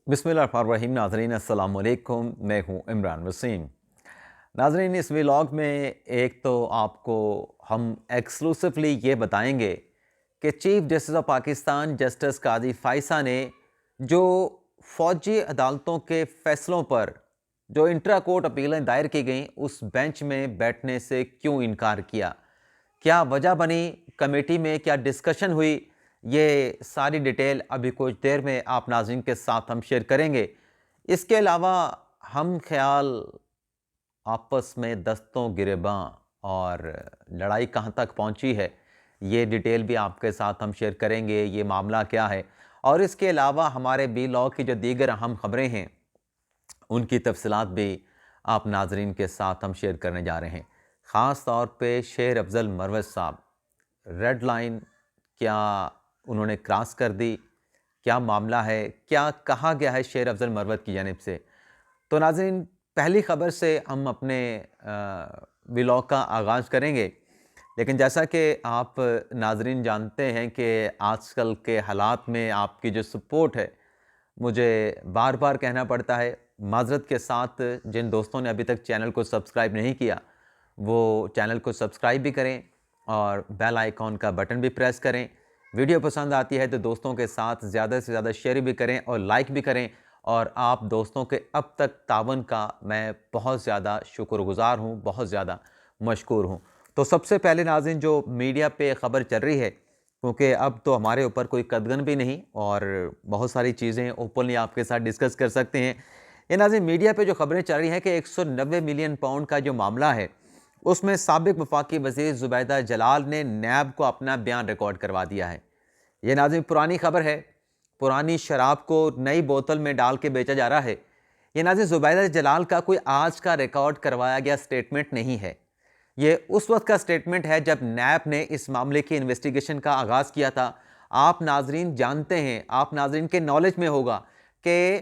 बिस्मिल्लाहिर्रहमानिर्रहीम। नाज़रीन अस्सलाम वालेकुम, मैं हूँ इमरान वसीम। नाज़रीन, इस व्लॉग में एक तो आपको हम एक्सक्लूसिवली ये बताएंगे कि chief justice of Pakistan justice काजी फ़ाइसा ने जो फ़ौजी अदालतों के फ़ैसलों पर जो इंट्रा कोर्ट अपीलें दायर की गईं, उस बेंच में बैठने से क्यों इनकार किया, क्या वजह बनी, कमेटी में क्या डिस्कशन हुई, ये सारी डिटेल अभी कुछ देर में आप नाज़रीन के साथ हम शेयर करेंगे। इसके अलावा हम ख्याल आपस में दस्तों गिरेबां और लड़ाई कहाँ तक पहुँची है, ये डिटेल भी आपके साथ हम शेयर करेंगे, ये मामला क्या है। और इसके अलावा हमारे बी लॉ की जो दीगर अहम ख़बरें हैं, उनकी तफसीलात भी आप नाजरीन के साथ हम शेयर करने जा रहे हैं। ख़ास तौर पे शेर अफ़ज़ल मरवत साहब, रेड लाइन क्या उन्होंने क्रॉस कर दी, क्या मामला है, क्या कहा गया है शेर अफ़ज़ल मरवत की जानिब से। तो नाज़रीन, पहली ख़बर से हम अपने व्लॉग का आगाज़ करेंगे। लेकिन जैसा कि आप नाज़रीन जानते हैं कि आजकल के हालात में आपकी जो सपोर्ट है, मुझे बार बार कहना पड़ता है, माज़रत के साथ जिन दोस्तों ने अभी तक चैनल को सब्सक्राइब नहीं किया, वो चैनल को सब्सक्राइब भी करें और बेल आइकॉन का बटन भी प्रेस करें। वीडियो पसंद आती है तो दोस्तों के साथ ज़्यादा से ज़्यादा शेयर भी करें और लाइक भी करें। और आप दोस्तों के अब तक तावन का मैं बहुत ज़्यादा शुक्रगुज़ार हूँ, बहुत ज़्यादा मशकूर हूँ। तो सबसे पहले नाज़रीन, जो मीडिया पे ख़बर चल रही है, क्योंकि अब तो हमारे ऊपर कोई कदगन भी नहीं और बहुत सारी चीज़ें ओपनली आपके साथ डिस्कस कर सकते हैं। ये नाज़रीन, मीडिया पे जो ख़बरें चल रही हैं कि 190 मिलियन पाउंड का जो मामला है, उसमें साबिक़ वफ़ाक़ी वज़ीर ज़ुबैदा जलाल ने नैब को अपना बयान रिकॉर्ड करवा दिया है। ये नाज़रीन पुरानी ख़बर है, पुरानी शराब को नई बोतल में डाल के बेचा जा रहा है। ये नाज़रीन ज़ुबैदा जलाल का कोई आज का रिकॉर्ड करवाया गया स्टेटमेंट नहीं है। ये उस वक्त का स्टेटमेंट है जब नैब ने इस मामले की इन्वेस्टिगेशन का आगाज़ किया था। आप नाजरीन जानते हैं, आप नाजरीन के नॉलेज में होगा कि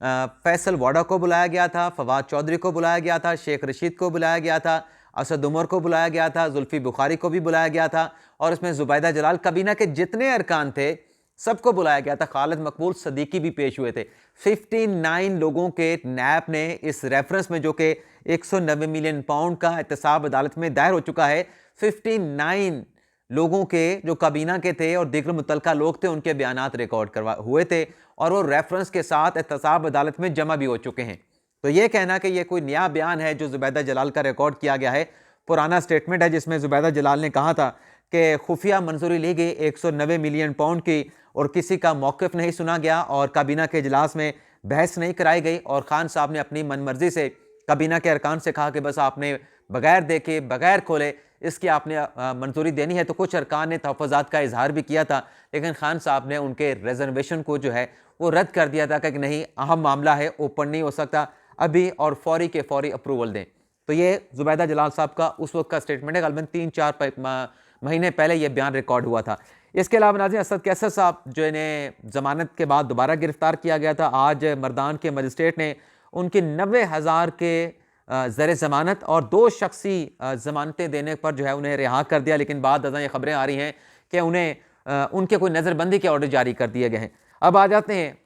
फैसल वाडा को बुलाया गया था, फवाद चौधरी को बुलाया गया था, शेख रशीद को बुलाया गया था, असद उमर को बुलाया गया था, जुल्फ़ी बुखारी को भी बुलाया गया था और इसमें ज़ुबैदा जलाल काबीना के जितने अरकान थे सबको बुलाया गया था। खालिद मकबूल सदीकी भी पेश हुए थे। 59 लोगों के नैब ने इस रेफरेंस में, जो कि 190 मिलियन पाउंड का एहतसाब अदालत में दायर हो चुका है, 59 लोगों के जो काबीना के थे और दीगर मुतल्लका लोग थे, उनके बयानात रिकॉर्ड करवा हुए थे और वो रेफरेंस के साथ एहतसाब अदालत में जमा भी हो चुके हैं। तो ये कहना कि ये कोई नया बयान है जो ज़ुबैदा जलाल का रिकॉर्ड किया गया है, पुराना स्टेटमेंट है जिसमें ज़ुबैदा जलाल ने कहा था कि खुफिया मंजूरी ली गई 190 मिलियन पाउंड की और किसी का मौक़िफ़ नहीं सुना गया और काबीना के इजलास में बहस नहीं कराई गई और खान साहब ने अपनी मनमर्जी से काबीना के अरकान से कहा कि बस आपने बगैर देखे, बगैर खोले इसकी आपने मंजूरी देनी है। तो कुछ अरकान ने तहफ़्फ़ुज़ात का इजहार भी किया था, लेकिन खान साहब ने उनके रिजर्वेशन को जो है वो रद्द कर दिया था कि नहीं, अहम मामला है, ओपन नहीं हो सकता अभी और फौरी के फौरी अप्रूवल दें। तो ये ज़ुबैदा जलाल साहब का उस वक्त का स्टेटमेंट है। ग़ालिबन 3-4 महीने पहले ये बयान रिकॉर्ड हुआ था। इसके अलावा नाज़रीन, असद कैसर साहब जो इन्हें ज़मानत के बाद दोबारा गिरफ्तार किया गया था, आज मर्दान के मजिस्ट्रेट ने उनकी 90,000 के ज़र ज़मानत और 2 शख्सी ज़मानतें देने पर जो है उन्हें रिहा कर दिया। लेकिन बाद ये ख़बरें आ रही हैं कि उन्हें उनके कोई नज़रबंदी के ऑर्डर जारी कर दिए गए हैं। अब आ जाते हैं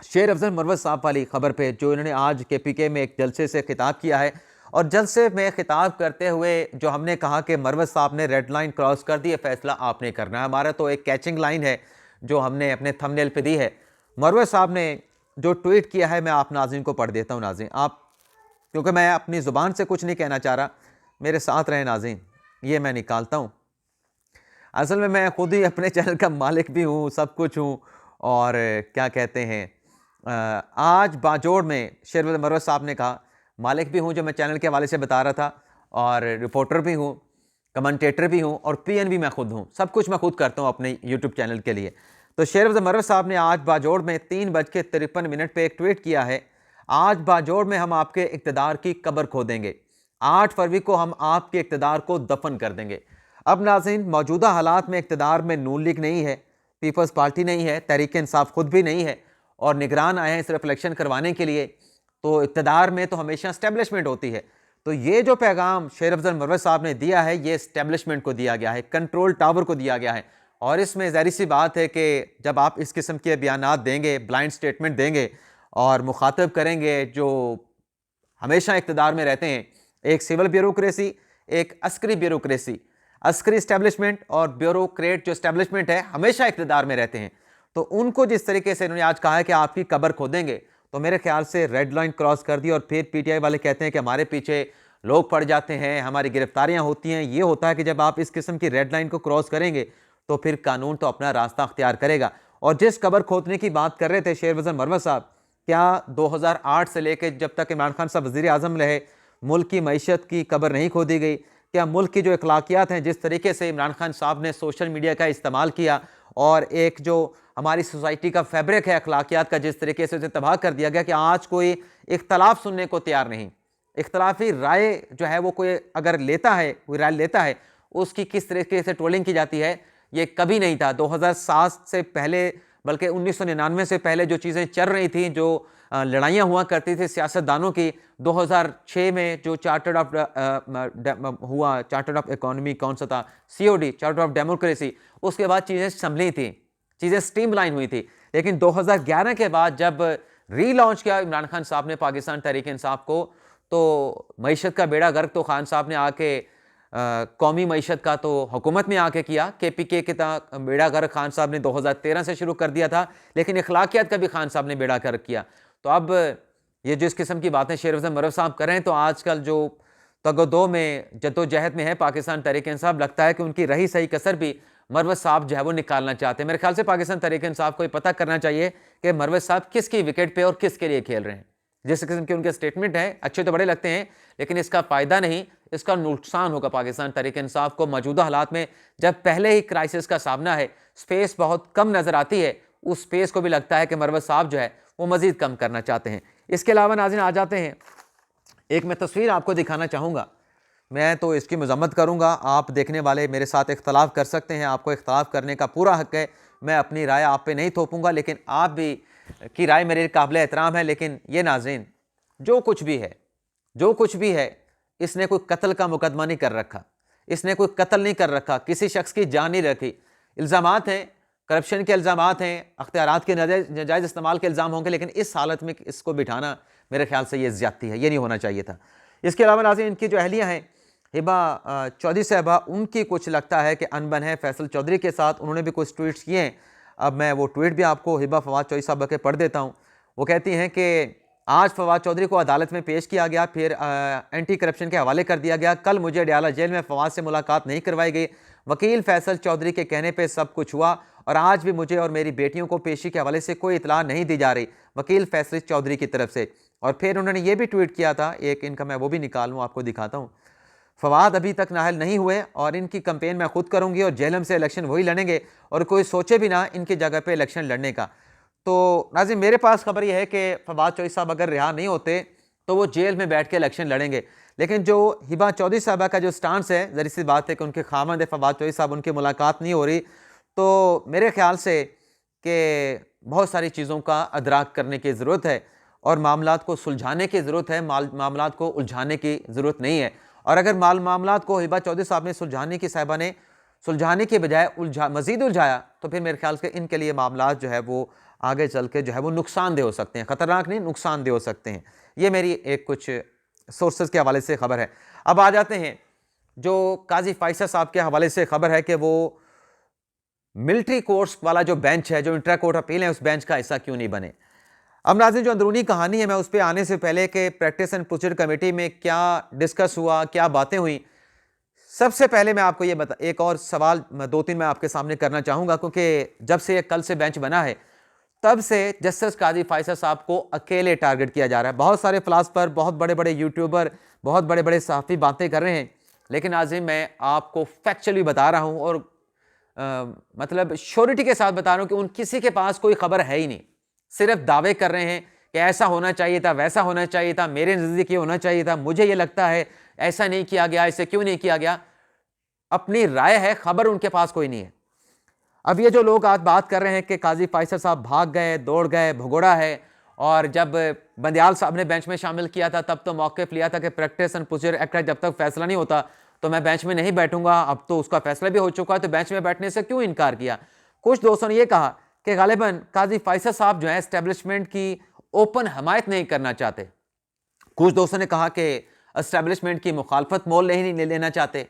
शेर अफ़ज़ल मरवत साहब वाली ख़बर पे, जो इन्होंने आज KPK में एक जलसे से खिताब किया है। और जलसे में खिताब करते हुए जो हमने कहा कि मरवत साहब ने रेड लाइन क्रॉस कर दी है, फैसला आपने करना है। हमारा तो एक कैचिंग लाइन है जो हमने अपने थंबनेल पे दी है। मरवत साहब ने जो ट्वीट किया है, मैं आप नाज़रीन को पढ़ देता हूँ। नाज़रीन, आप, क्योंकि मैं अपनी ज़ुबान से कुछ नहीं कहना चाह रहा, मेरे साथ रहें नाज़रीन, ये मैं निकालता हूँ। असल में मैं खुद ही अपने चैनल का मालिक भी हूँ, सब कुछ हूँ और क्या कहते हैं, आज बाजोड़ में शेर अफ़ज़ल मरवत साहब ने कहा, मालिक भी हूँ जो मैं चैनल के हवाले से बता रहा था, और रिपोर्टर भी हूँ, कमेंटेटर भी हूँ और PN भी मैं खुद हूँ। सब कुछ मैं खुद करता हूँ अपने यूट्यूब चैनल के लिए। तो शेर अफ़ज़ल मरवत साहब ने आज बाजोड़ में 3:53 पे एक ट्वीट किया है, आज बाजोड़ में हम आपके इक़्तिदार की कब्र खोदेंगे, 8 फरवरी को हम आपके इक़्तिदार को दफन कर देंगे। अब नाज़रीन, मौजूदा हालात में इक़्तिदार में नून लीग नहीं है, पीपल्स पार्टी नहीं है, तहरीक इंसाफ खुद भी नहीं है और निगरान आए हैं सिर्फ इलेक्शन करवाने के लिए। तो इक़्तिदार में तो हमेशा एस्टेब्लिशमेंट होती है। तो ये जो पैगाम शेर अफ़ज़ल मरवत साहब ने दिया है, ये एस्टेब्लिशमेंट को दिया गया है, कंट्रोल टावर को दिया गया है। और इसमें ज़ाहिर सी बात है कि जब आप इस किस्म के बयानात देंगे, ब्लाइंड स्टेटमेंट देंगे और मुखातब करेंगे जो हमेशा इक़्तिदार में रहते हैं, एक सिविल ब्यूरोक्रेसी, एक अस्करी ब्यूरोक्रेसी, अस्करी इस्टेब्लिशमेंट और ब्यूरोक्रेट जो इस्टेब्लिशमेंट है हमेशा इक़्तिदार में रहते हैं। तो उनको जिस तरीके से इन्होंने आज कहा है कि आपकी कब्र खोदेंगे, तो मेरे ख्याल से रेड लाइन क्रॉस कर दी। और फिर पीटीआई वाले कहते हैं कि हमारे पीछे लोग पड़ जाते हैं, हमारी गिरफ्तारियां होती हैं। ये होता है कि जब आप इस किस्म की रेड लाइन को क्रॉस करेंगे तो फिर कानून तो अपना रास्ता अख्तियार करेगा। और जिस कब्र खोदने की बात कर रहे थे शेरवज़न मरवत साहब, क्या 2008 से लेकर जब तक इमरान खान साहब वज़ीर आज़म रहे मुल्क की मईशत की कब्र नहीं खोदी गई? क्या मुल्क की जो अखलाकियात हैं, जिस तरीके से इमरान खान साहब ने सोशल मीडिया का इस्तेमाल किया और एक जो हमारी सोसाइटी का फैब्रिक है अखलाकियात का, जिस तरीके से उसे तबाह कर दिया गया कि आज कोई इख्तलाफ सुनने को तैयार नहीं। इख्तलाफी राय जो है वो कोई अगर लेता है, कोई राय लेता है, उसकी किस तरीके से ट्रोलिंग की जाती है, ये कभी नहीं था। 2007 से पहले, बल्कि 1999 से पहले जो चीज़ें चल रही थी, जो लड़ाइयाँ हुआ करती थी सियासतदानों की, 2006 में जो चार्टर्ड ऑफ इकोनॉमी कौन सा था, COD, चार्टर्ड ऑफ डेमोक्रेसी, उसके बाद चीज़ें संभली थी, चीज़ें स्ट्रीमलाइन हुई थी। लेकिन 2011 के बाद जब रीलॉन्च किया इमरान खान साहब ने पाकिस्तान तहरीक इंसाफ को, तो मईशत का बेड़ा गर्क तो खान साहब ने आके कौमी मईशत का तो हुकूमत में आके किया। KPK के बेड़ा गर्क खान साहब ने 2013 से शुरू कर दिया था, लेकिन अखलाकियात का भी खान साहब ने बेड़ा गर्क किया। तो अब ये जिस किस्म की बातें शेरवज़न मरवत साहब करें, तो आजकल जो तगदो में जद्दोजहद में है पाकिस्तान तहरीक इंसाफ, लगता है कि उनकी रही सही कसर भी मरवत साहब जो है वो निकालना चाहते हैं। मेरे ख्याल से पाकिस्तान तहरीक इंसाफ को ये पता करना चाहिए कि मरवत साहब किसकी विकेट पे और किसके लिए खेल रहे हैं। जिस किस्म के उनके स्टेटमेंट हैं, अच्छे तो बड़े लगते हैं, लेकिन इसका फ़ायदा नहीं, इसका नुकसान होगा पाकिस्तान तहरीक इंसाफ को। मौजूदा हालात में जब पहले ही क्राइसिस का सामना है, स्पेस बहुत कम नज़र आती है, उस स्पेस को भी लगता है कि मरवत साहब जो है वो मज़ीद कम करना चाहते हैं। इसके अलावा नाज़रीन आ जाते हैं, एक मैं तस्वीर आपको दिखाना चाहूँगा। मैं तो इसकी मज़म्मत करूँगा, आप देखने वाले मेरे साथ इख्तलाफ कर सकते हैं, आपको इख्तलाफ करने का पूरा हक़ है। मैं अपनी राय आप पे नहीं थोपूँगा, लेकिन आप भी की राय मेरे काबिल एहतराम है। लेकिन ये नाज़रीन, जो कुछ भी है, जो कुछ भी है, इसने कोई कत्ल का मुकदमा नहीं कर रखा, इसने कोई कत्ल नहीं कर रखा, किसी शख्स की जान नहीं रखी। इल्ज़ामात हैं, करप्शन के इल्ज़ामात हैं, अख्तियारात के नाजायज़ इस्तेमाल के इल्ज़ाम होंगे, लेकिन इस हालत में इसको बिठाना मेरे ख्याल से ये ज़्यादती है, ये नहीं होना चाहिए था। इसके अलावा नाज़रीन, इनकी जो अहलिया हैं हिबा चौधरी साहबा, उनकी कुछ लगता है कि अनबन है फैसल चौधरी के साथ। उन्होंने भी कुछ ट्वीट्स किए हैं। अब मैं वो ट्वीट भी आपको हिबा फवाद चौधरी साहबा के पढ़ देता हूँ। वो कहती हैं कि आज फवाद चौधरी को अदालत में पेश किया गया, फिर एंटी करप्शन के हवाले कर दिया गया। कल मुझे अडयाला जेल में फवाद से मुलाकात नहीं करवाई गई। वकील फैसल चौधरी के कहने पे सब कुछ हुआ और आज भी मुझे और मेरी बेटियों को पेशी के हवाले से कोई इतला नहीं दी जा रही वकील फैसल चौधरी की तरफ से। और फिर उन्होंने ये भी ट्वीट किया था, एक इनका मैं वो भी निकाल लूँ, आपको दिखाता हूँ। फवाद अभी तक नाहल नहीं हुए और इनकी कंपेन मैं खुद करूँगी और जेहलम से इलेक्शन वही लड़ेंगे और कोई सोचे भी ना इनकी जगह पे इलेक्शन लड़ने का। तो नाज़रीन, मेरे पास खबर यह है कि फवाद चौधरी साहब अगर रिहा नहीं होते तो वो जेल में बैठ के इलेक्शन लड़ेंगे। लेकिन जो हिबा चौधरी साहबा का जो स्टांस है, ज़री सी बात है कि उनके खामद है फवाद चौधरी साहब, उनकी मुलाकात नहीं हो रही। तो मेरे ख्याल से कि बहुत सारी चीज़ों का अदराक करने की ज़रूरत है और मामलात को सुलझाने की ज़रूरत है, मामलात को उलझाने की ज़रूरत नहीं है। और अगर मामलात को हिबा चौधरी साहब ने सुलझाने की साहिबा ने सुलझाने के बजाय मज़ीद उलझाया, तो फिर मेरे ख्याल से इनके लिए मामलात जो है वो आगे चल के जो है वो नुकसानदेह हो सकते हैं, ख़तरनाक नहीं, नुकसानदेह हो सकते हैं। ये मेरी एक कुछ सोर्सेज के हवाले से खबर है। अब आ जाते हैं जो काजी फायसा साहब के हवाले से खबर है कि वो मिलिट्री कोर्ट्स वाला जो बेंच है, जो इंट्रा कोर्ट अपील है, उस बेंच का हिस्सा क्यों नहीं बने। अब नाज़रीन, जो अंदरूनी कहानी है, मैं उस पर आने से पहले कि प्रैक्टिस एंड प्रोसीजर कमेटी में क्या डिस्कस हुआ, क्या बातें हुई, सबसे पहले मैं आपको ये एक और सवाल 2-3 मैं आपके सामने करना चाहूँगा, क्योंकि जब से कल से बेंच बना है तब से जस्टिस काजी फायसा साहब को अकेले टारगेट किया जा रहा है। बहुत सारे फिलासफर, बहुत बड़े बड़े यूट्यूबर, बहुत बड़े बड़े सहाफ़ी बातें कर रहे हैं, लेकिन नाज़रीन मैं आपको फैक्चुअली बता रहा हूँ और मतलब श्योरिटी के साथ बता रहा हूँ कि उन किसी के पास कोई खबर है ही नहीं। सिर्फ दावे कर रहे हैं कि ऐसा होना चाहिए था, वैसा होना चाहिए था, मेरे नज़दीक ये होना चाहिए था, मुझे ये लगता है ऐसा नहीं किया गया, ऐसे क्यों नहीं किया गया। अपनी राय है, खबर उनके पास कोई नहीं है। अब ये जो लोग आज बात कर रहे हैं कि काजी फायसा साहब भाग गए, दौड़ गए, भगोड़ा है, और जब बंदियाल साहब ने बेंच में शामिल किया था तब तो मौक़िफ़ लिया था कि प्रैक्टिस एंड प्रोसीजर एक्ट जब तक फैसला नहीं होता तो मैं बेंच में नहीं बैठूंगा, अब तो उसका फैसला भी हो चुका है, तो बेंच में बैठने से क्यों इनकार किया। कुछ दोस्तों ने यह कहा कि गालिबन काजी फैसल साहब जो है एस्टेब्लिशमेंट की ओपन हमायत नहीं करना चाहते। कुछ दोस्तों ने कहा कि एस्टेब्लिशमेंट की मुखालफत मोल नहीं लेना चाहते।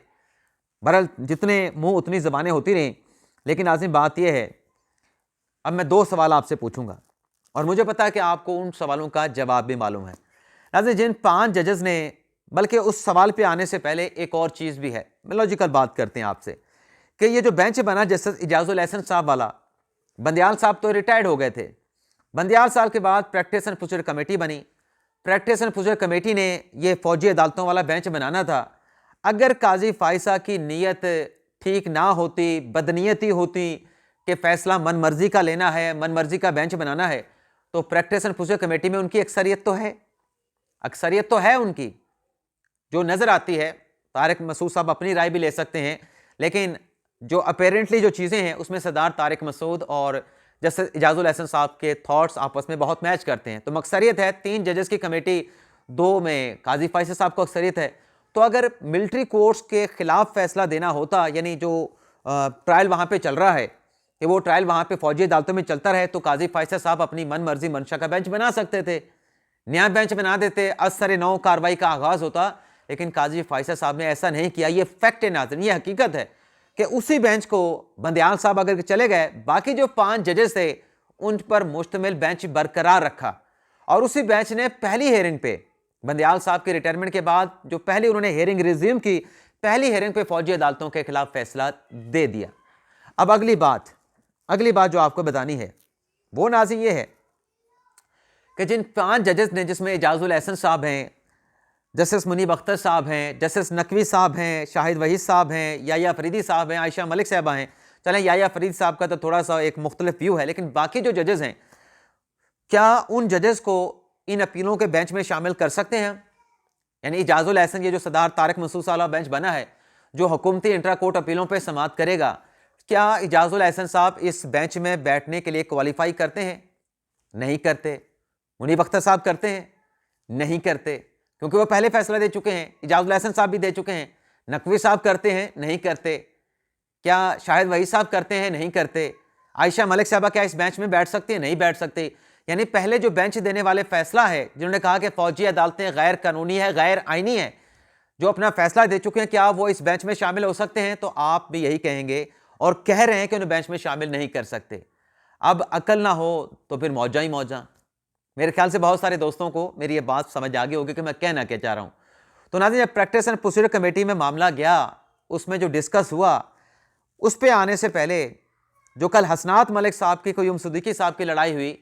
बहरहाल जितने मुंह उतनी ज़बानें होती रहीं, लेकिन नाज़रीन बात यह है, अब मैं 2 सवाल आपसे पूछूंगा और मुझे पता है कि आपको उन सवालों का जवाब भी मालूम है। नाज़रीन जिन 5 जजेस ने, बल्कि उस सवाल पे आने से पहले एक और चीज़ भी है, मैं लॉजिकल बात करते हैं आपसे कि ये जो बेंच बना जस्टिस इजाजुल एहसन साहब वाला, बंदियाल साहब तो रिटायर्ड हो गए थे। बंदियाल साहब के बाद प्रैक्टिस एंड प्रोसीजर कमेटी बनी। प्रैक्टिस एंड प्रोसीजर कमेटी ने ये फौजी अदालतों वाला बेंच बनाना था। अगर काजी फायसा की नीयत ठीक ना होती, बदनीयती होती कि फैसला मन मर्जी का लेना है, मन मर्जी का बेंच बनाना है, तो प्रैक्टिस एंड प्रोसीजर कमेटी में उनकी अक्सरियत तो है उनकी जो नजर आती है। तारिक मसूद साहब अपनी राय भी ले सकते हैं, लेकिन जो अपेरेंटली जो चीजें हैं उसमें सरदार तारिक मसूद और जस्टिस इजाजुल एहसन साहब के थॉट्स आपस में बहुत मैच करते हैं। तो अक्सरियत है 3 जजेस की कमेटी, 2 में काजी फैसल साहब को अक्सरियत है। तो अगर मिलिट्री कोर्ट्स के खिलाफ फैसला देना होता, यानी जो ट्रायल वहां पे चल रहा है कि वो ट्रायल वहां पे फौजी अदालतों में चलता रहे, तो काजी फैसल साहब अपनी मन मर्जी मंशा का बेंच बना सकते थे, नया बेंच बना देते, असर नौ कार्रवाई का आगाज होता। लेकिन काजी फैसल साहब ने ऐसा नहीं किया। ये फैक्ट है नाज़रीन, ये हकीकत है कि उसी बेंच को बंदियाल साहब अगर चले गए, बाकी जो 5 जजेस थे उन पर मुश्तमिल बेंच बरकरार रखा और उसी बेंच ने पहली हेयरिंग पे, बंदियाल साहब के रिटायरमेंट के बाद जो पहली उन्होंने हेयरिंग रिज्यूम की, पहली हेयरिंग पे फौजी अदालतों के खिलाफ फैसला दे दिया। अब अगली बात जो आपको बतानी है वो नाज़रीन ये है कि जिन 5 जजेस ने, जिसमें इजाजुल एहसन साहब हैं, जस्टिस मुनीब अख्तर साहब हैं, जस्टिस नकवी साहब हैं, शाहिद वहीद साहब हैं, याया फरीदी साहब हैं, आयशा मलिक साहबा हैं। चलें, याया फरीद साहब का तो थोड़ा सा एक मुख्तलिफ व्यू है, लेकिन बाकी जो जजेस हैं, क्या उन जजेस को इन अपीलों के बेंच में शामिल कर सकते हैं? यानी इजाजुल एहसन, ये जो सरदार तारिक मसूद वाला बेंच बना है जो हुकूमती इंट्रा कोर्ट अपीलों पर समाअत करेगा, क्या इजाजुल एहसन साहब इस बेंच में बैठने के लिए क्वालिफाई करते हैं? नहीं करते। मुनीब अख्तर साहब करते हैं? नहीं करते, क्योंकि वो पहले फैसला दे चुके हैं। इजाजुल एहसन साहब भी दे चुके हैं। नकवी साहब करते हैं? नहीं करते। क्या शाहिद वहीद साहब करते हैं? नहीं करते। आयशा मलिक साहबा क्या इस बेंच में बैठ सकती है? नहीं बैठ सकती। यानी पहले जो बेंच देने वाले फैसला है, जिन्होंने कहा कि फौजी अदालतें गैर कानूनी है, गैर आईनी है, जो अपना फैसला दे चुके हैं, क्या वो इस बेंच में शामिल हो सकते हैं? तो आप भी यही कहेंगे और कह रहे हैं कि उन्हें बेंच में शामिल नहीं कर सकते। अब अकल ना हो तो फिर मौजा ही मौजा। मेरे ख्याल से बहुत सारे दोस्तों को मेरी ये बात समझ आ गई होगी कि मैं कहना क्या चाह रहा हूं। तो नाज़रीन, जब प्रैक्टिस एंड प्रोसीजर कमेटी में मामला गया, उसमें जो डिस्कस हुआ, उस पे आने से पहले जो कल हसनात मलिक साहब की, क्यूम सिद्दीकी साहब की लड़ाई हुई,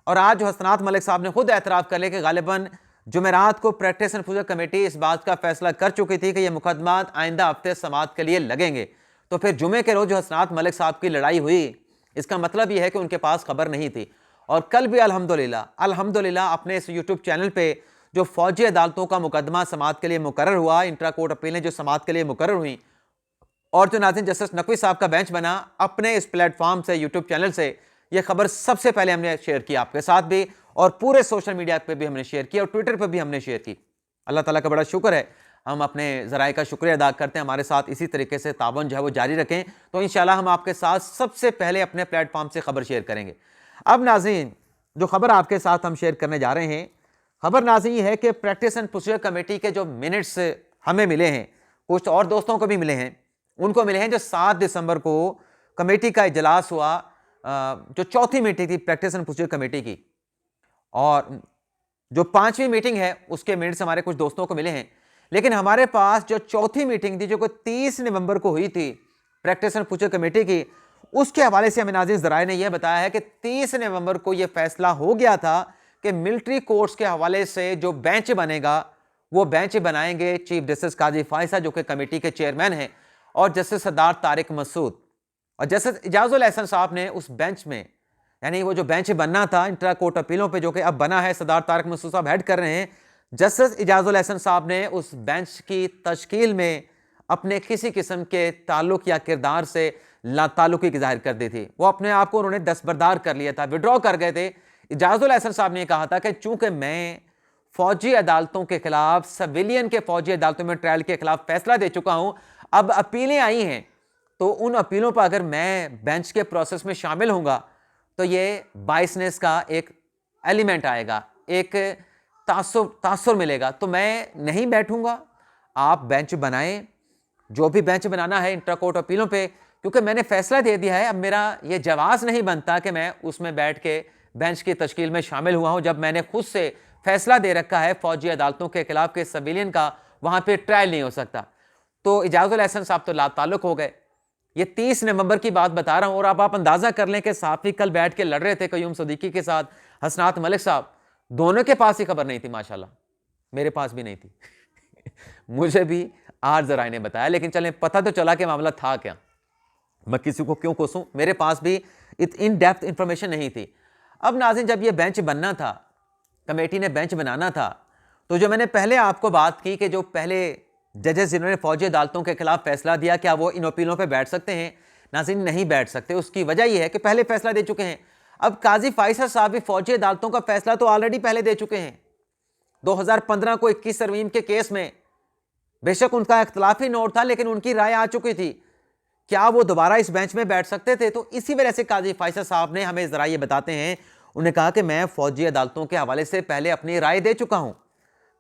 और आज जो हसनात मलिक साहब ने खुद एतराफ़ कर लिया कि गालिबन जुमेरात को प्रैक्टिस एंड प्रोसीजर कमेटी इस बात का फैसला कर चुकी थी कि ये मुकदमात आइंदा हफ्ते समाअत के लिए लगेंगे। तो फिर जुमे के रोज जो हसनात मलिक साहब की लड़ाई हुई, इसका मतलब यह है कि उनके पास खबर नहीं थी। और कल भी अल्हम्दुलिल्लाह अपने इस यूट्यूब चैनल पे जो फौजी अदालतों का मुकदमा समाअत के लिए मुकर्रर हुआ, इंट्रा कोर्ट अपीलें जो समाअत के लिए मुकर्रर हुई, और जो नाज़रीन जस्टिस नकवी साहब का बेंच बना, अपने इस प्लेटफॉर्म से, यूट्यूब चैनल से यह खबर सबसे पहले हमने शेयर की आपके साथ भी, और पूरे सोशल मीडिया पे भी हमने शेयर किया और ट्विटर पर भी हमने शेयर की। अल्लाह ताला का बड़ा शुक्र है, हम अपने ज़राए का शुक्रिया अदा करते हैं। हमारे साथ इसी तरीके से ताबन जो है वो जारी रखें, तो इंशाल्लाह हम आपके साथ सबसे पहले अपने प्लेटफॉर्म से खबर शेयर करेंगे। अब नाज़रीन, जो खबर आपके साथ हम शेयर करने जा रहे हैं, खबर नाज़रीन ये है कि प्रैक्टिस एंड प्रोसीजर कमेटी के जो मिनट्स हमें मिले हैं, कुछ और दोस्तों को भी मिले हैं, उनको मिले हैं, जो 7 दिसंबर को कमेटी का इजलास हुआ, जो चौथी मीटिंग थी प्रैक्टिस एंड प्रोसीजर कमेटी की, और जो 5वीं मीटिंग है उसके मिनट्स हमारे कुछ दोस्तों को मिले हैं। लेकिन हमारे पास जो चौथी मीटिंग थी, जो 30 नवंबर को हुई थी प्रैक्टिस एंड प्रोसीजर कमेटी की, उसके हवाले से हमें नाज़रीन ज़राए ने यह बताया है कि 30 नवंबर को यह फैसला हो गया था कि मिलिट्री कोर्ट्स के हवाले से जो बेंच बनेगा, वो बेंच बनाएंगे चीफ जस्टिस काजी फैसल, जो कि कमेटी के चेयरमैन हैं, और जस्टिस सरदार तारिक मसूद, और जस्टिस इजाजुल एहसन साहब ने उस बेंच में, यानी वो जो बेंच बनना था इंट्रा कोर्ट अपीलों पे, जो कि अब बना है, सरदार तारिक मसूद साहब हेड कर रहे हैं, जस्टिस इजाजुल एहसन साहब ने उस बेंच की तश्कील में अपने किसी किस्म के ताल्लुक या किरदार से लाताल्लुकी की जाहिर कर दी थी। वो अपने आप को उन्होंने दस्तबरदार कर लिया था, विड्रॉ कर गए थे। इजाजुल एहसन साहब ने कहा था कि चूंकि मैं फौजी अदालतों के खिलाफ, सिविलियन के फौजी अदालतों में ट्रायल के खिलाफ फैसला दे चुका हूं। अब अपीलें आई हैं, तो उन अपीलों पर अगर मैं बेंच के प्रोसेस में शामिल होऊंगा तो ये बायसनेस का एक एलिमेंट आएगा, एक तासुर मिलेगा, तो मैं नहीं बैठूंगा। आप बेंच बनाएं, जो भी बेंच बनाना है इंटर कोर्ट अपीलों पे, क्योंकि मैंने फैसला दे दिया है। अब मेरा ये जवाब नहीं बनता कि मैं उसमें बैठ के बेंच की तश्कील में शामिल हुआ हूं, जब मैंने खुद से फैसला दे रखा है फौजी अदालतों के खिलाफ के सिविलियन का वहां पे ट्रायल नहीं हो सकता। तो इजाजुल एहसन साहब तो लाताल्लुक हो गए। ये 30 नवंबर की बात बता रहा हूं, और अब आप अंदाजा कर लें कि साफी कल बैठ के लड़ रहे थे कयूम सिद्दीकी के साथ, हसनात मलिक साहब, दोनों के पास ही खबर नहीं थी माशाल्लाह, मेरे पास भी नहीं थी मुझे भी आज जराए ने बताया, लेकिन चलें पता तो चला कि मामला था क्या। मैं किसी को क्यों कोसूं, मेरे पास भी इन डेप्थ इंफॉर्मेशन नहीं थी। अब नाज़रीन, जब ये बेंच बनना था, कमेटी ने बेंच बनाना था, तो जो मैंने पहले आपको बात की कि जो पहले जजेस जिन्होंने फौजी अदालतों के खिलाफ फैसला दिया, क्या वो इन अपीलों पर बैठ सकते हैं? नाज़रीन, नहीं बैठ सकते। उसकी वजह यह है कि पहले फैसला दे चुके हैं। अब काजी फैसल साहब भी फौजी अदालतों का फैसला तो ऑलरेडी पहले दे चुके हैं। 2015 को 21 तरमीम के केस में बेशक उनका इख्तलाफी नोट था, लेकिन उनकी राय आ चुकी थी। क्या वो दोबारा इस बेंच में बैठ सकते थे? तो इसी वजह से काजी फैसल साहब ने हमें जरा ये बताते हैं, उन्हें कहा कि मैं फौजी अदालतों के हवाले से पहले अपनी राय दे चुका हूं,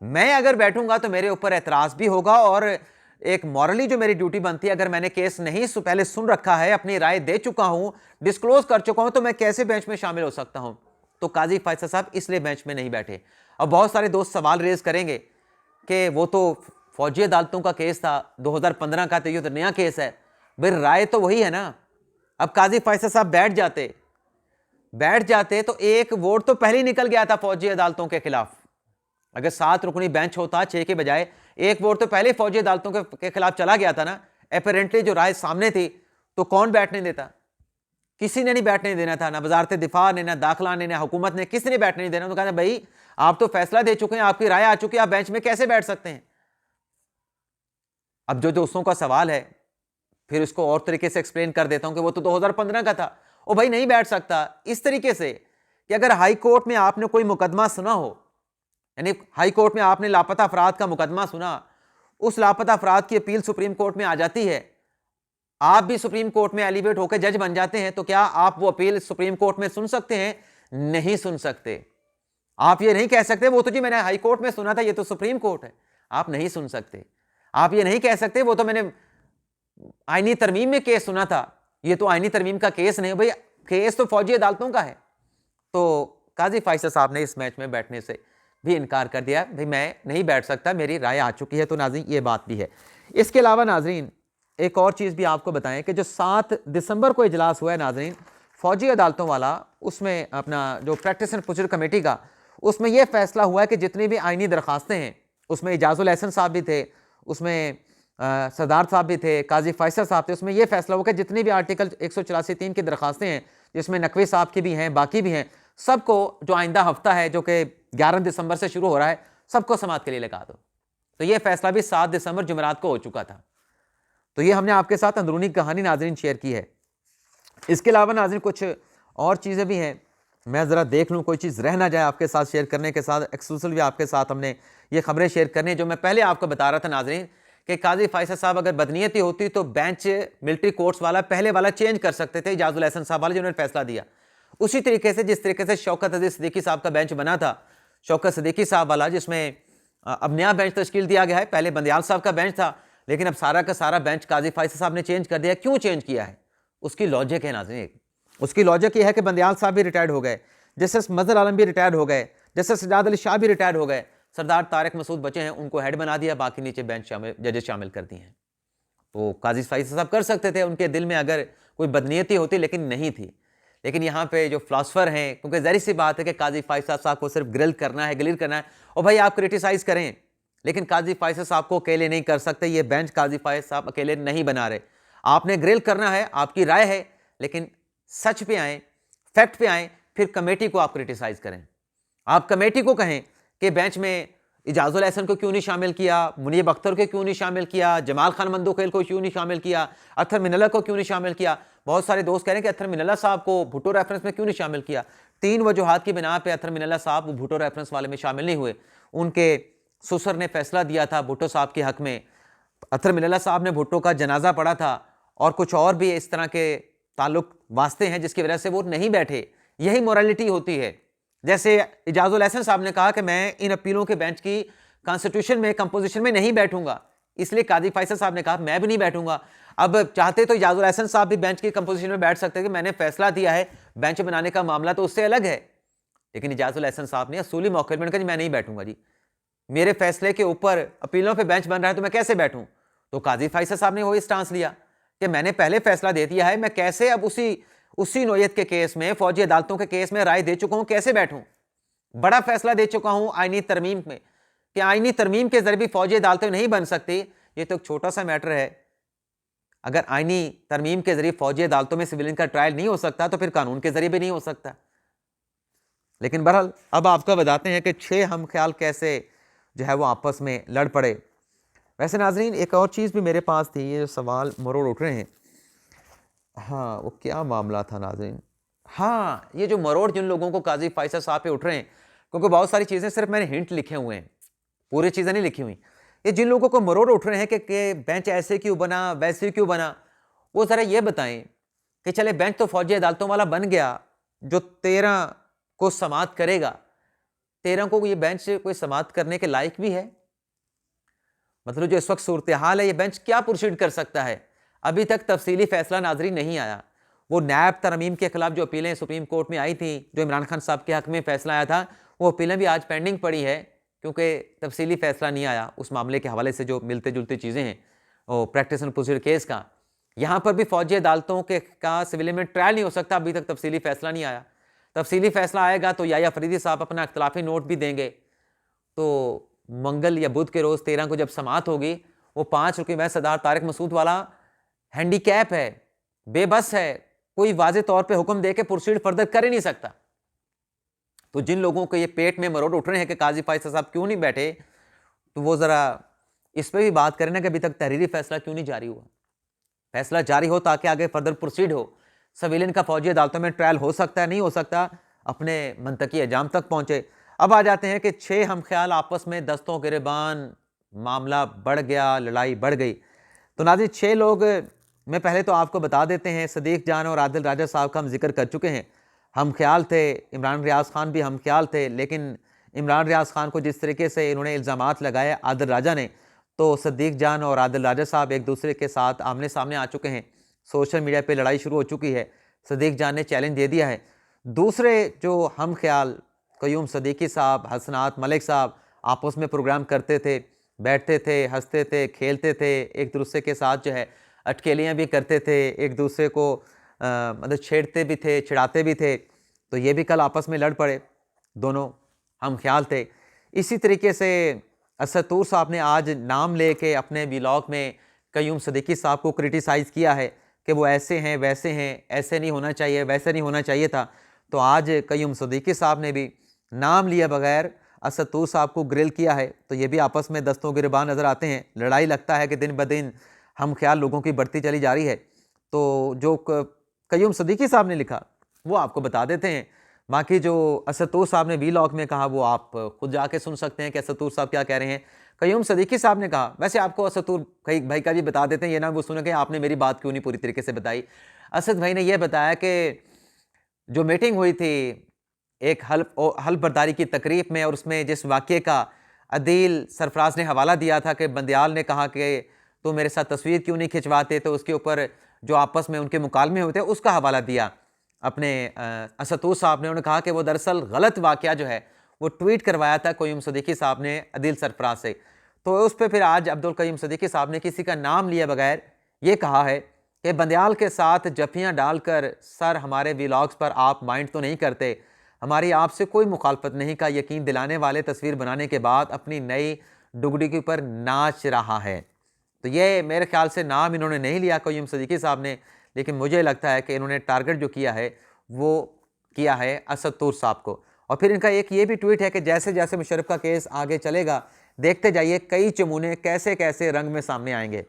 मैं अगर बैठूंगा तो मेरे ऊपर एतराज भी होगा, और एक मॉरली जो मेरी ड्यूटी बनती है, अगर मैंने केस नहीं पहले सुन रखा है, अपनी राय दे चुका हूं, डिस्क्लोज कर चुका हूं, तो मैं कैसे बेंच में शामिल हो सकता हूं? तो काजी फैसल साहब इसलिए बेंच में नहीं बैठे। अब बहुत सारे दोस्त सवाल रेज करेंगे कि वो तो फौजी अदालतों का केस था 2015 का, तो ये तो नया केस है। भाई राय तो वही है ना। अब काजी फैसल साहब बैठ जाते तो एक वोट तो पहले ही निकल गया था फौजी अदालतों के खिलाफ। अगर 7 रुकनी बेंच होता 6 के बजाय, एक वोट तो पहले फौजी अदालतों के खिलाफ चला गया था ना। अपेरेंटली जो राय सामने थी, तो कौन बैठने देता? किसी ने नहीं बैठने देना था, ना वजारत दिफा ने, ना दाखिला ने, ना हुकूमत ने, किसी ने बैठने नहीं देना। तो कहते भाई आप तो फैसला दे चुके हैं, आपकी राय आ चुकी है, आप बेंच में कैसे बैठ सकते हैं? अब जो दोस्तों का सवाल है, फिर उसको और तरीके से एक्सप्लेन कर देता हूं कि वो तो 2015 का था। ओ भाई नहीं बैठ सकता इस तरीके से कि अगर हाई कोर्ट में आपने कोई मुकदमा सुना हो, यानी हाई कोर्ट में आपने लापता अफराद का मुकदमा सुना, उस लापता अफराद की अपील सुप्रीम कोर्ट में आ जाती है, आप भी सुप्रीम कोर्ट में एलिवेट होकर जज बन जाते हैं, तो क्या आप वो अपील सुप्रीम कोर्ट में सुन सकते हैं? नहीं सुन सकते। आप ये नहीं कह सकते वो तो जी मैंने हाई कोर्ट में सुना था, ये तो सुप्रीम कोर्ट है। आप नहीं सुन सकते। आप ये नहीं कह सकते वो तो मैंने आईनी तरमीम में केस सुना था, ये तो आईनी तरमीम का केस नहीं। भाई केस तो फौजी अदालतों का है। तो काजी फैसल साहब ने इस मैच में बैठने से भी इनकार कर दिया, भाई मैं नहीं बैठ सकता, मेरी राय आ चुकी है। तो नाज़रीन ये बात भी है। इसके अलावा नाज़रीन एक और चीज़ भी आपको बताएं कि जो 7 दिसंबर को इजलास हुआ है नाज़रीन फौजी अदालतों वाला, उसमें अपना जो प्रैक्टिस एंड प्रोसीजर कमेटी का, उसमें यह फैसला हुआ है कि जितनी भी आईनी दरखास्तें हैं, उसमें इजाजुल एहसन साहब भी थे, उसमें सरदार साहब भी थे, काजी फैसल साहब थे, उसमें यह फैसला हुआ कि जितनी भी आर्टिकल 184(3) की दरखास्तें हैं, जिसमें नकवी साहब की भी हैं, बाकी भी हैं, सबको जो आइंदा हफ्ता है जो कि 11 दिसंबर से शुरू हो रहा है, सबको समाअत के लिए लगा दो। तो यह फैसला भी 7 दिसंबर जुमेरात को हो चुका था। तो ये हमने आपके साथ अंदरूनी कहानी नाज़रीन शेयर की है। इसके अलावा नाज़रीन कुछ और चीज़ें भी हैं, मैं ज़रा देख लूँ कोई चीज़ रह ना जाए आपके साथ शेयर करने के साथ। एक्सक्लूसिव भी आपके साथ हमने ये खबरें शेयर करनी है जो मैं पहले आपको बता रहा था नाज़रीन कि काजी फैसल साहब अगर बदनीयती होती तो बेंच मिलिट्री कोर्ट्स वाला पहले वाला चेंज कर सकते थे, इजाजुल एहसन साहब वाले जिन्होंने फैसला दिया। उसी तरीके से जिस तरीके से शौकत अजीज सिद्दीकी साहब का बेंच बना था, शौकत सिद्दीकी साहब वाला, जिसमें अब नया बेंच तश्कील दिया गया है। पहले बंदियाल साहब का बेंच था, लेकिन अब सारा का सारा बेंच काजी फैसल साहब ने चेंज कर दिया। क्यों चेंज किया है? उसकी लॉजिक है नाज़रीन। उसकी लॉजिक ये है कि बंदियाल साहब भी रिटायर्ड हो गए, जस्टिस मजहर आलम भी रिटायर्ड हो गए, जस्टिस सजाद अली शाह भी रिटायर्ड हो गए, सरदार तारिक मसूद बचे हैं, उनको हेड बना दिया, बाकी नीचे बेंच जजेस शामिल कर दिए हैं। तो काजी फैसल साहब कर सकते थे, उनके दिल में अगर कोई बदनीयती होती, लेकिन नहीं थी। लेकिन यहाँ पे जो फिलासफर हैं, क्योंकि ज़ाहिर सी बात है कि काजी फैसल साहब को सिर्फ ग्रिल करना है, ग्लियर करना है, और भाई आप क्रिटिसाइज़ करें, लेकिन काजी फैसल साहब को अकेले नहीं कर सकते। ये बेंच काजी फैसल साहब अकेले नहीं बना रहे। आपने ग्रिल करना है, आपकी राय है, लेकिन सच पे आए, फैक्ट पे आए, फिर कमेटी को आप क्रिटिसाइज़ करें। आप कमेटी को कहें कि बेंच में इजाजुल एहसन को क्यों नहीं शामिल किया, मुनीब अख्तर को क्यों नहीं शामिल किया, जमाल खान मंदोखेल को क्यों नहीं शामिल किया, अत्थर मिनल्ला को क्यों नहीं शामिल किया। बहुत सारे दोस्त कह रहे हैं कि अत्थर मिनल्ला साहब को भुट्टो रेफरेंस में क्यों नहीं शामिल किया। 3 वजूहात की बिना पे अत्थर मिनल्ला साहब भुट्टो रेफरेंस वाले में शामिल नहीं हुए। उनके ससुर ने फैसला दिया था भुट्टो साहब के हक में, अतर मिल्ला साहब ने भुट्टो का जनाजा पढ़ा था, और कुछ और भी इस तरह के ताल्लुक वास्ते हैं जिसकी वजह से वो नहीं बैठे। यही मोरालिटी होती है। जैसे इजाजुल हसन साहब ने कहा कि मैं इन अपीलों के बेंच की कॉन्स्टिट्यूशन में कंपोजिशन में नहीं बैठूंगा, इसलिए काजी फैसल साहब ने कहा मैं भी नहीं बैठूंगा। अब चाहते तो इजाजुल हसन साहब भी बेंच की कंपोजिशन में बैठ सकते हैं कि मैंने फैसला दिया है, बेंच बनाने का मामला तो उससे अलग है, लेकिन इजाजुल हसन साहब ने असूली मौके पर कहा जी मैं नहीं बैठूंगा जी, मेरे फैसले के ऊपर अपीलों पे बेंच बन रहा है तो मैं कैसे बैठूं। तो काजी फैसल साहब ने वही स्टांस लिया कि मैंने पहले फैसला दे दिया है, मैं कैसे अब उसी नोयत के केस में, फौजी अदालतों के केस में राय दे चुका हूं, कैसे बैठूं। बड़ा फैसला दे चुका हूं आईनी तरमीम में कि आईनी तरमीम के जरिए भी फौजी अदालतें नहीं बन सकती। ये तो एक छोटा सा मैटर है। अगर आईनी तरमीम के जरिए फौजी अदालतों में सिविलियन का ट्रायल नहीं हो सकता तो फिर कानून के जरिए भी नहीं हो सकता। लेकिन बहरहाल अब आपको बताते हैं कि 6 हम ख्याल कैसे जो है वो आपस में लड़ पड़े। वैसे नाजरीन एक और चीज़ भी मेरे पास थी, ये जो सवाल मरोड़ उठ रहे हैं, हाँ वो क्या मामला था नाजरीन। हाँ, ये जो मरोड़ जिन लोगों को काजी फैसल साहब पे उठ रहे हैं, क्योंकि बहुत सारी चीज़ें सिर्फ मैंने हिंट लिखे हुए हैं, पूरी चीज़ें नहीं लिखी हुई। ये जिन लोगों को मरोड़ उठ रहे हैं कि बेंच ऐसे क्यों बना, वैसे क्यों बना, वो ज़रा ये बताएं कि चले बेंच तो फौजी अदालतों वाला बन गया जो 13 को समाअत करेगा, 13 को ये बेंच कोई समाअत करने के लायक भी है? मतलब जो इस वक्त सूरत हाल है, ये बेंच क्या प्रोसीड कर सकता है? अभी तक तफसीली फैसला नाजरीन नहीं आया। वो नैब तरमीम के खिलाफ जो अपीलें सुप्रीम कोर्ट में आई थी, जो इमरान खान साहब के हक में फैसला आया था, वो अपीलें भी आज पेंडिंग पड़ी है, क्योंकि तफसीली फैसला नहीं आया उस मामले के हवाले से जो मिलते जुलती चीज़ें हैं और प्रैक्टिस एंड प्रोसीजर केस का। यहाँ पर भी फौजी अदालतों के का सिविल में ट्रायल नहीं हो सकता, अभी तक तफसीली फैसला नहीं आया। तफसीली फैसला आएगा तो या फरीदी साहब अपना इख्तलाफी नोट भी देंगे, तो मंगल या बुध के रोज़ 13 को जब समाअत होगी, वो 5 रुकनी बेंच सरदार तारिक मसूद वाला हैंडीकैप है, बेबस है, कोई वाज़े तौर पे हुक्म दे के प्रोसीड फर्दर कर ही नहीं सकता। तो जिन लोगों को ये पेट में मरोड़ उठ रहे हैं कि काजी फैसल साहब क्यों नहीं बैठे, तो वो ज़रा इस पर भी बात करें ना कि अभी तक तहरीरी फैसला क्यों नहीं जारी हुआ। फैसला जारी हो ताकि आगे फर्दर प्रोसीड हो। सिविलियन का फौजी अदालतों में ट्रायल हो सकता है, नहीं हो सकता, अपने मंतकी अंजाम तक पहुंचे। अब आ जाते हैं कि 6 हम ख्याल आपस में दस्तों गिरबान, मामला बढ़ गया, लड़ाई बढ़ गई। तो नाज़रीन 6 लोग मैं पहले तो आपको बता देते हैं, सदीक जान और आदिल राजा साहब का हम जिक्र कर चुके हैं, हम ख्याल थे। इमरान रियाज खान भी हम ख्याल थे, लेकिन इमरान रियाज खान को जिस तरीके से इन्होंने इल्ज़ामात लगाए आदिल राजा ने, तो सदीक जान और आदिल राजा साहब एक दूसरे के साथ आमने सामने आ चुके हैं। सोशल मीडिया पे लड़ाई शुरू हो चुकी है। सदीक जान ने चैलेंज दे दिया है। दूसरे जो हम ख्याल क़य्यूम सदीकी साहब, हसनात मलिक साहब आपस में प्रोग्राम करते थे, बैठते थे, हंसते थे, खेलते थे, एक दूसरे के साथ जो है अटकेलियाँ भी करते थे, एक दूसरे को मतलब छेड़ते भी थे, चिढ़ाते भी थे। तो ये भी कल आपस में लड़ पड़े, दोनों हम ख्याल थे। इसी तरीके से असद तूर साहब ने आज नाम लेके अपने व्लॉग में क़य्यूम सदीकी साहब को क्रिटिसाइज़ किया है कि वो ऐसे हैं, वैसे हैं, ऐसे नहीं होना चाहिए, वैसे नहीं होना चाहिए था। तो आज क़य्यूम सदीकी साहब ने भी नाम लिए बगैर असद तूर साहब को ग्रिल किया है। तो ये भी आपस में दस्तों गिरबान नज़र आते हैं। लड़ाई लगता है कि दिन ब दिन हम ख्याल लोगों की बढ़ती चली जा रही है। तो जो क़य्यूम सदीकी साहब ने लिखा वो आपको बता देते हैं। बाकी जो असद तूर साहब ने व्लॉग में कहा वो आप खुद जाके सुन सकते हैं कि असद तूर साहब क्या कह रहे हैं। क़य्यूम सदीकी साहब ने कहा, वैसे आपको असद तूर भाई का भी बता देते हैं, ये ना वो सुने कि आपने मेरी बात क्यों नहीं पूरी तरीके से बताई। असद भाई ने यह बताया कि जो मीटिंग हुई थी एक हल्फ बर्दारी की तकरीब में, और उसमें जिस वाक़े का अदील सरफराज ने हवाला दिया था कि बंदियाल ने कहा कि तो मेरे साथ तस्वीर क्यों नहीं खिंचवाते, तो उसके ऊपर जो आपस में उनके मुकालमे होते उसका हवाला दिया अपने असद तूर साहब ने। उन्होंने कहा कि वो दरअसल गलत वाक़या जो है वो ट्वीट करवाया था क़य्यूम सदीकी साहब ने अदील सरफराज से। तो उस पर फिर आज अब्दुल क़य्यूम सदीकी साहब ने किसी का नाम लिए बगैर ये कहा है कि बंदियाल के साथ जफियाँ डालकर सर हमारे व्लॉग्स पर आप माइंड तो नहीं करते, हमारी आपसे कोई मुखालफत नहीं का यकीन दिलाने वाले तस्वीर बनाने के बाद अपनी नई डुगडी के ऊपर नाच रहा है। तो ये मेरे ख्याल से नाम इन्होंने नहीं लिया क़य्यूम सदीकी साहब ने, लेकिन मुझे लगता है कि इन्होंने टारगेट जो किया है वो किया है असद तूर साहब को। और फिर इनका एक ये भी ट्वीट है कि जैसे जैसे मुशर्रफ का केस आगे चलेगा देखते जाइए कई चमूने कैसे कैसे रंग में सामने आएंगे।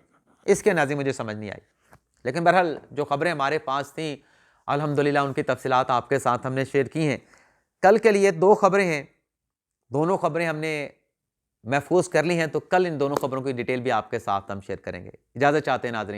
इसके नाज़ी मुझे समझ नहीं आई, लेकिन बहरहाल जो खबरें हमारे पास थी अल्हम्दुलिल्लाह उनकी तफसीलात आपके साथ हमने शेयर की हैं। कल के लिए 2 खबरें हैं, दोनों खबरें हमने महफूज कर ली हैं तो कल इन दोनों खबरों की डिटेल भी आपके साथ हम शेयर करेंगे। इजाज़त चाहते हैं नाज़रीन।